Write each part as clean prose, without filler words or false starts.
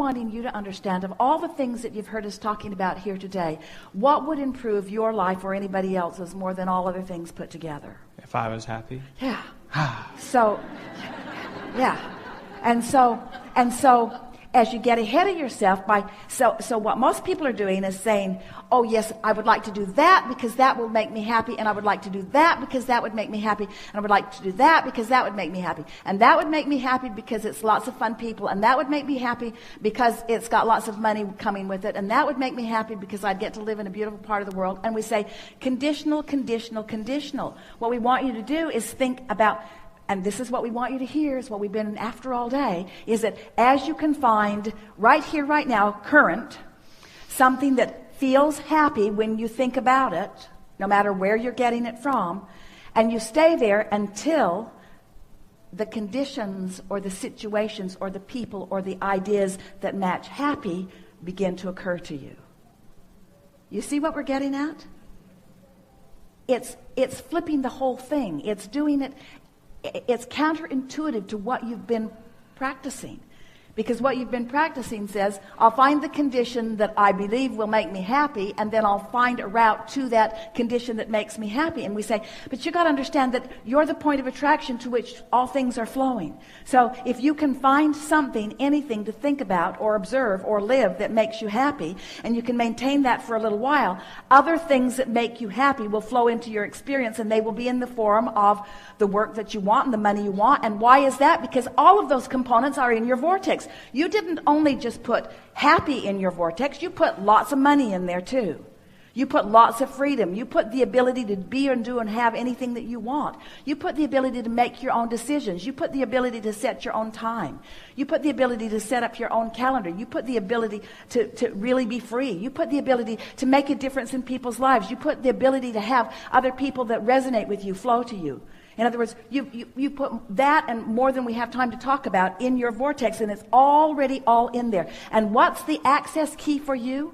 wanting you to understand, of all the things that you've heard us talking about here today, what would improve your life or anybody else's more than all other things put together? If I was happy? Yeah. So, yeah. And so, as you get ahead of yourself so what most people are doing is saying, oh yes, I would like to do that because that will make me happy, and I would like to do that because that would make me happy, and I would like to do that because that would make me happy, and that would make me happy because it's lots of fun people, and that would make me happy because it's got lots of money coming with it, and that would make me happy because I'd get to live in a beautiful part of the world. And we say conditional, conditional, conditional. What we want you to do is think about, and this is what we want you to hear, is what we've been after all day, is that as you can find right here, right now, current, something that feels happy when you think about it, no matter where you're getting it from, and you stay there until the conditions or the situations or the people or the ideas that match happy begin to occur to you. You see what we're getting at? It's flipping the whole thing. It's doing it. It's counterintuitive to what you've been practicing. Because what you've been practicing says, I'll find the condition that I believe will make me happy, and then I'll find a route to that condition that makes me happy. And we say, but you got to understand that you're the point of attraction to which all things are flowing. So if you can find something, anything to think about or observe or live that makes you happy, and you can maintain that for a little while, other things that make you happy will flow into your experience, and they will be in the form of the work that you want and the money you want. And why is that? Because all of those components are in your vortex. You didn't only just put happy in your vortex, you put lots of money in there too. You put lots of freedom. You put the ability to be and do and have anything that you want. You put the ability to make your own decisions. You put the ability to set your own time. You put the ability to set up your own calendar. You put the ability to really be free. You put the ability to make a difference in people's lives. You put the ability to have other people that resonate with you flow to you. In other words, you put that and more than we have time to talk about in your vortex, and it's already all in there. And what's the access key for you?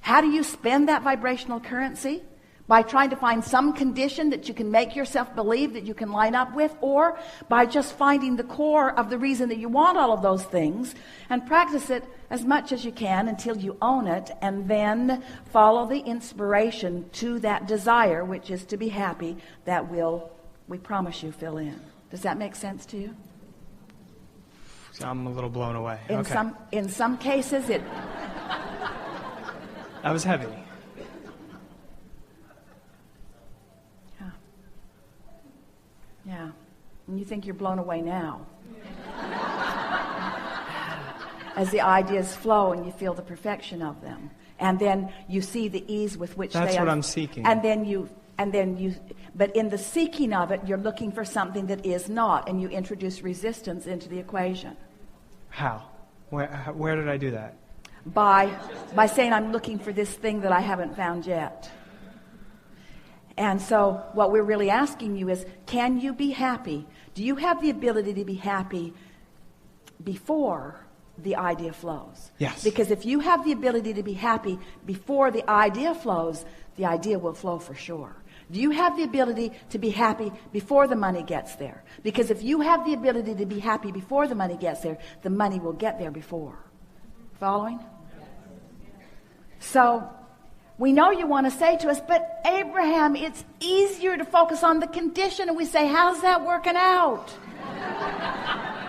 How do you spend that vibrational currency? By trying to find some condition that you can make yourself believe that you can line up with, or by just finding the core of the reason that you want all of those things and practice it as much as you can until you own it, and then follow the inspiration to that desire, which is to be happy, that will, we promise you, fill in. Does that make sense to you? I'm a little blown away. In some cases it... That was heavy. Yeah. And you think you're blown away now. As the ideas flow and you feel the perfection of them. And then you see the ease with which That's they are. what I'm seeking. But in the seeking of it, you're looking for something that is not, and you introduce resistance into the equation. How? Where did I do that? By saying, I'm looking for this thing that I haven't found yet. And so what we're really asking you is, can you be happy? Do you have the ability to be happy before the idea flows? Yes. Because if you have the ability to be happy before the idea flows, the idea will flow for sure. Do you have the ability to be happy before the money gets there? Because if you have the ability to be happy before the money gets there, the money will get there before. Following? So we know you want to say to us, but Abraham, it's easier to focus on the condition. And we say, how's that working out?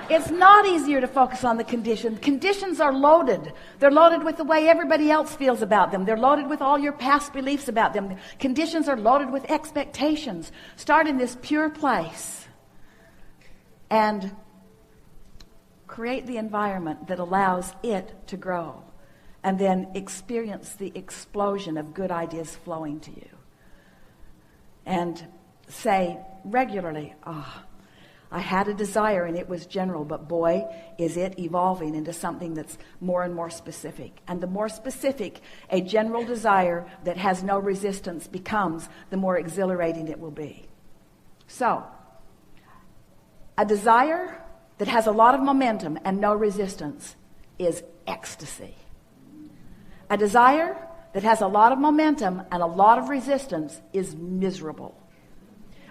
It's not easier to focus on the condition. Conditions are loaded. They're loaded with the way everybody else feels about them. They're loaded with all your past beliefs about them. Conditions are loaded with expectations. Start in this pure place and create the environment that allows it to grow. And then experience the explosion of good ideas flowing to you. And say regularly, I had a desire and it was general, but boy, is it evolving into something that's more and more specific. And the more specific a general desire that has no resistance becomes, the more exhilarating it will be. So, a desire that has a lot of momentum and no resistance is ecstasy. A desire that has a lot of momentum and a lot of resistance is miserable.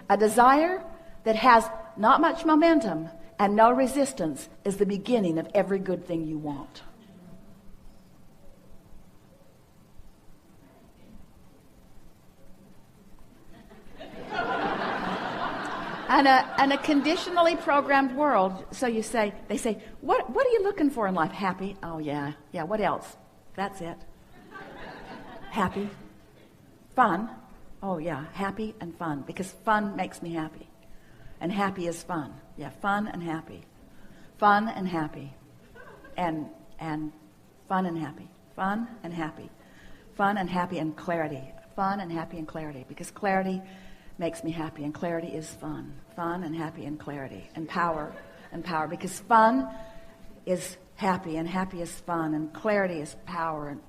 A desire that has not much momentum and no resistance is the beginning of every good thing you want. And a conditionally programmed world. So they say, what are you looking for in life? Happy? Oh yeah. Yeah, what else? That's it. Happy. Fun. Oh yeah, happy and fun. Because fun makes me happy. And happy is fun. Yeah, fun and happy. Fun and happy. And fun and happy. Fun and happy. Fun and happy and clarity. Fun and happy and clarity. Because clarity makes me happy, and clarity is fun. Fun and happy and clarity. And power. Because fun is happy, and happy is fun, and clarity is power, and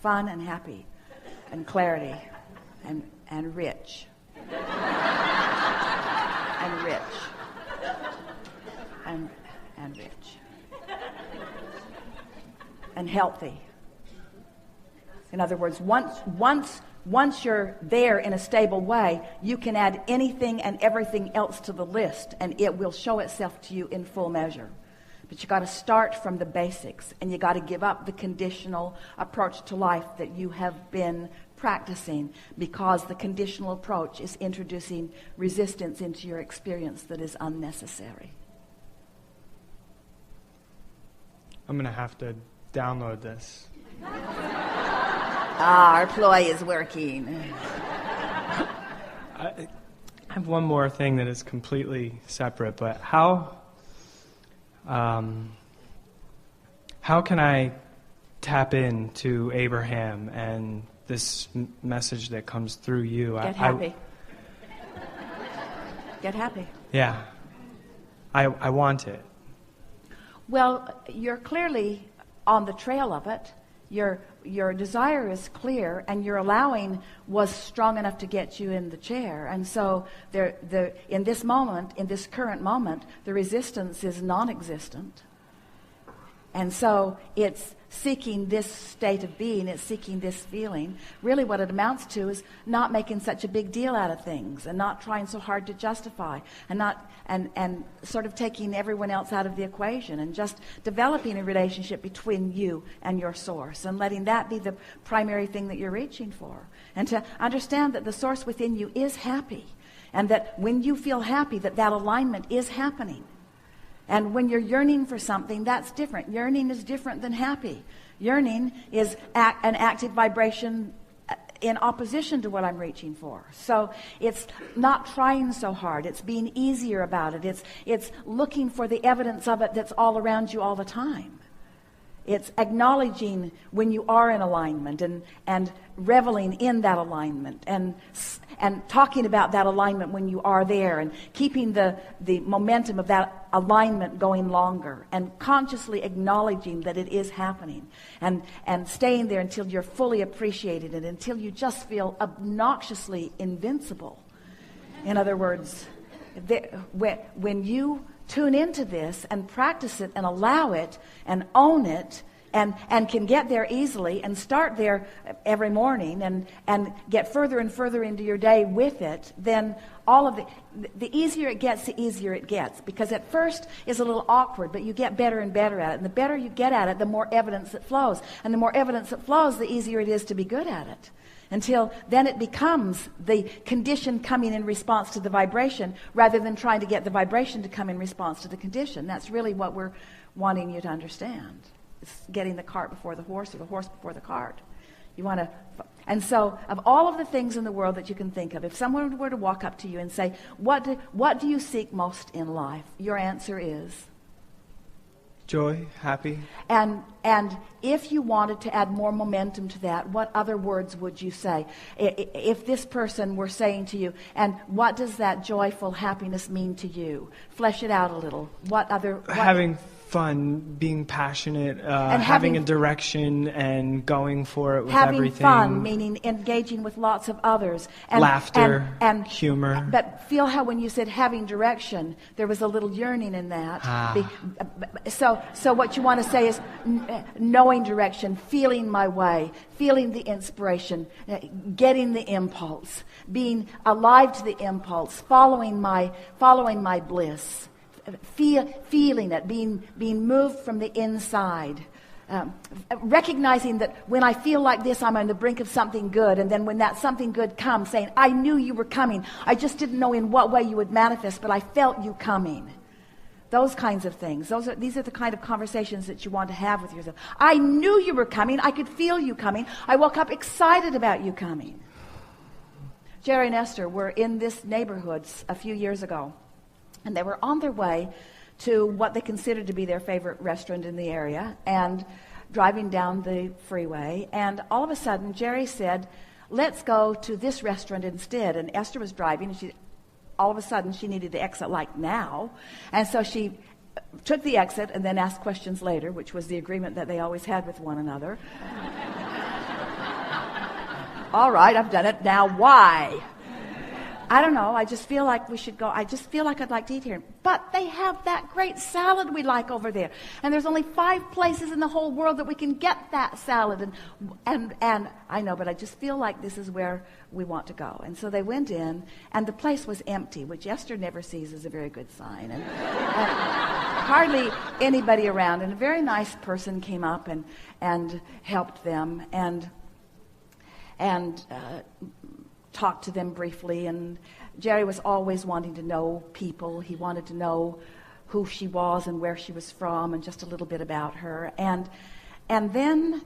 fun and happy, and clarity, and rich. And rich. And rich. And healthy. In other words, once you're there in a stable way, you can add anything and everything else to the list, and it will show itself to you in full measure. But you got to start from the basics, and you got to give up the conditional approach to life that you have been practicing, because the conditional approach is introducing resistance into your experience that is unnecessary. I'm going to have to download this. Our ploy is working. I have one more thing that is completely separate, but how can I tap into Abraham and this message that comes through you? Get happy. Get happy. Yeah. I want it. Well, you're clearly on the trail of it. Your desire is clear, and your allowing was strong enough to get you in the chair. And so in this moment, in this current moment, the resistance is non-existent. And so it's seeking this state of being, it's seeking this feeling. Really what it amounts to is not making such a big deal out of things, and not trying so hard to justify, and sort of taking everyone else out of the equation, and just developing a relationship between you and your source, and letting that be the primary thing that you're reaching for. And to understand that the source within you is happy, and that when you feel happy, that alignment is happening. And when you're yearning for something, that's different. Yearning is different than happy. Yearning is an active vibration in opposition to what I'm reaching for. So it's not trying so hard. It's being easier about it. It's looking for the evidence of it that's all around you all the time. It's acknowledging when you are in alignment, and reveling in that alignment, and talking about that alignment when you are there, and keeping the momentum of that alignment going longer, and consciously acknowledging that it is happening, and staying there until you're fully appreciated, and until you just feel obnoxiously invincible. In other words, when you tune into this and practice it and allow it and own it, and can get there easily, and start there every morning, and get further and further into your day with it, then all of the easier it gets, the easier it gets. Because at first it's a little awkward, but you get better and better at it. And the better you get at it, the more evidence that flows. And the more evidence that flows, the easier it is to be good at it. Until then it becomes the condition coming in response to the vibration, rather than trying to get the vibration to come in response to the condition. That's really what we're wanting you to understand. It's getting the cart before the horse, or the horse before the cart. You want to, and so of all of the things in the world that you can think of, if someone were to walk up to you and say, what do you seek most in life? Your answer is joy, happy. And if you wanted to add more momentum to that, what other words would you say? If this person were saying to you, and what does that joyful happiness mean to you? Flesh it out a little. Having fun, being passionate, having a direction, and going for it with everything. Having fun, meaning engaging with lots of others. And, laughter, and humor. But feel how when you said having direction, there was a little yearning in that. So what you want to say is knowing direction, feeling my way, feeling the inspiration, getting the impulse, being alive to the impulse, following my bliss. Feeling it, being moved from the inside, recognizing that when I feel like this, I'm on the brink of something good, and then when that something good comes, saying, I knew you were coming. I just didn't know in what way you would manifest, but I felt you coming. Those kinds of things. These are the kind of conversations that you want to have with yourself. I knew you were coming. I could feel you coming. I woke up excited about you coming. Jerry and Esther were in this neighborhood a few years ago, and they were on their way to what they considered to be their favorite restaurant in the area, and driving down the freeway. And all of a sudden, Jerry said, let's go to this restaurant instead. And Esther was driving, and all of a sudden, she needed to exit like now. And so she took the exit and then asked questions later, which was the agreement that they always had with one another. All right, I've done it. Now, why? I don't know. I just feel like we should go. I just feel like I'd like to eat here. But they have that great salad we like over there. And there's only 5 places in the whole world that we can get that salad. And I know, but I just feel like this is where we want to go. And so they went in, and the place was empty, which Esther never sees as a very good sign. And hardly anybody around. And a very nice person came up and helped them and talked to them briefly. And Jerry was always wanting to know people. He wanted to know who she was and where she was from and just a little bit about her. And then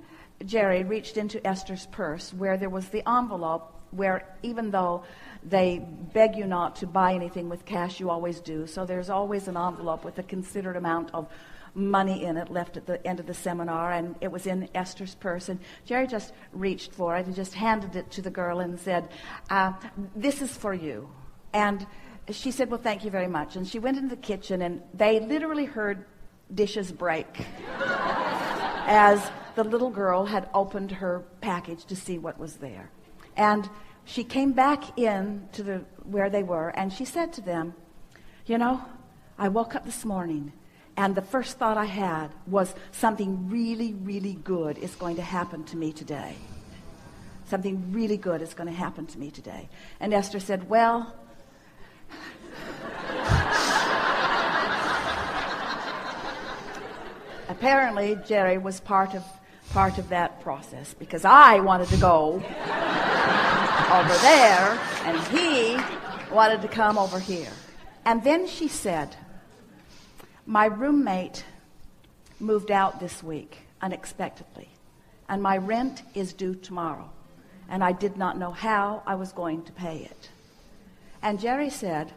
Jerry reached into Esther's purse, where there was the envelope, where even though they beg you not to buy anything with cash, you always do. So there's always an envelope with a considered amount of money in it left at the end of the seminar, and it was in Esther's purse. And Jerry just reached for it and just handed it to the girl and said, this is for you. And she said, well, thank you very much. And she went into the kitchen, and they literally heard dishes break as the little girl had opened her package to see what was there. And she came back in to where they were, and she said to them, you know, I woke up this morning, and the first thought I had was something really, really good is going to happen to me today. Something really good is going to happen to me today. And Esther said, well, apparently Jerry was part of that process, because I wanted to go over there, and he wanted to come over here. And then she said, my roommate moved out this week unexpectedly, and my rent is due tomorrow, and I did not know how I was going to pay it. And Jerry said,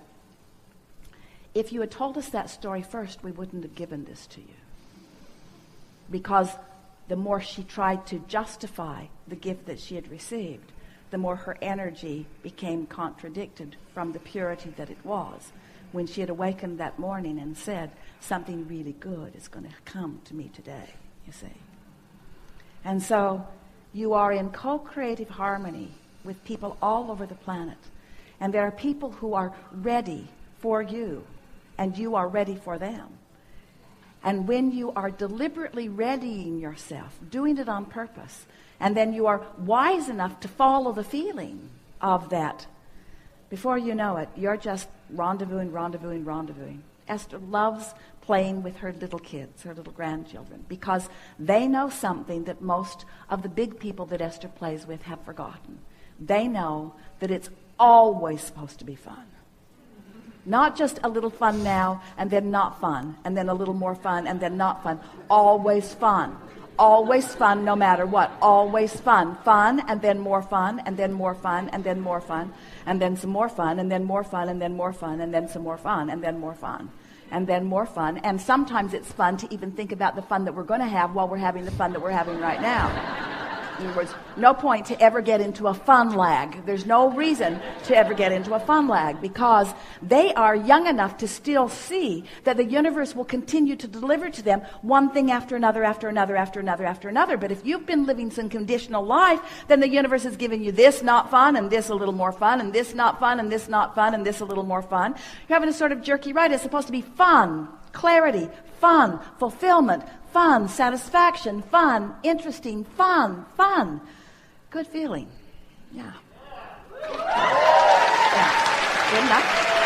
if you had told us that story first, we wouldn't have given this to you. Because the more she tried to justify the gift that she had received, the more her energy became contradicted from the purity that it was, when she had awakened that morning and said, something really good is going to come to me today, you see. And so you are in co-creative harmony with people all over the planet. And there are people who are ready for you, and you are ready for them. And when you are deliberately readying yourself, doing it on purpose, and then you are wise enough to follow the feeling of that, before you know it, you're just rendezvousing. Esther loves playing with her little kids, her little grandchildren, because they know something that most of the big people that Esther plays with have forgotten. They know that it's always supposed to be fun. Not just a little fun now and then not fun, and then a little more fun and then not fun. Always fun. Always fun no matter what. Always fun. Fun, and then more fun, and then more fun, and then more fun, and then some more fun, and then more fun, and then more fun, and then some more fun, and then more fun, and then more fun. And sometimes it's fun to even think about the fun that we're going to have while we're having the fun that we're having right now. In other words, no point to ever get into a fun lag. There's no reason to ever get into a fun lag, because they are young enough to still see that the universe will continue to deliver to them one thing after another, after another, after another, after another. But if you've been living some conditional life, then the universe has given you this not fun, and this a little more fun, and this not fun, and this not fun, and this a little more fun. You're having a sort of jerky ride. It's supposed to be fun, clarity, fun, fulfillment, fun, satisfaction, fun, interesting, fun. Good feeling. Yeah. Good enough.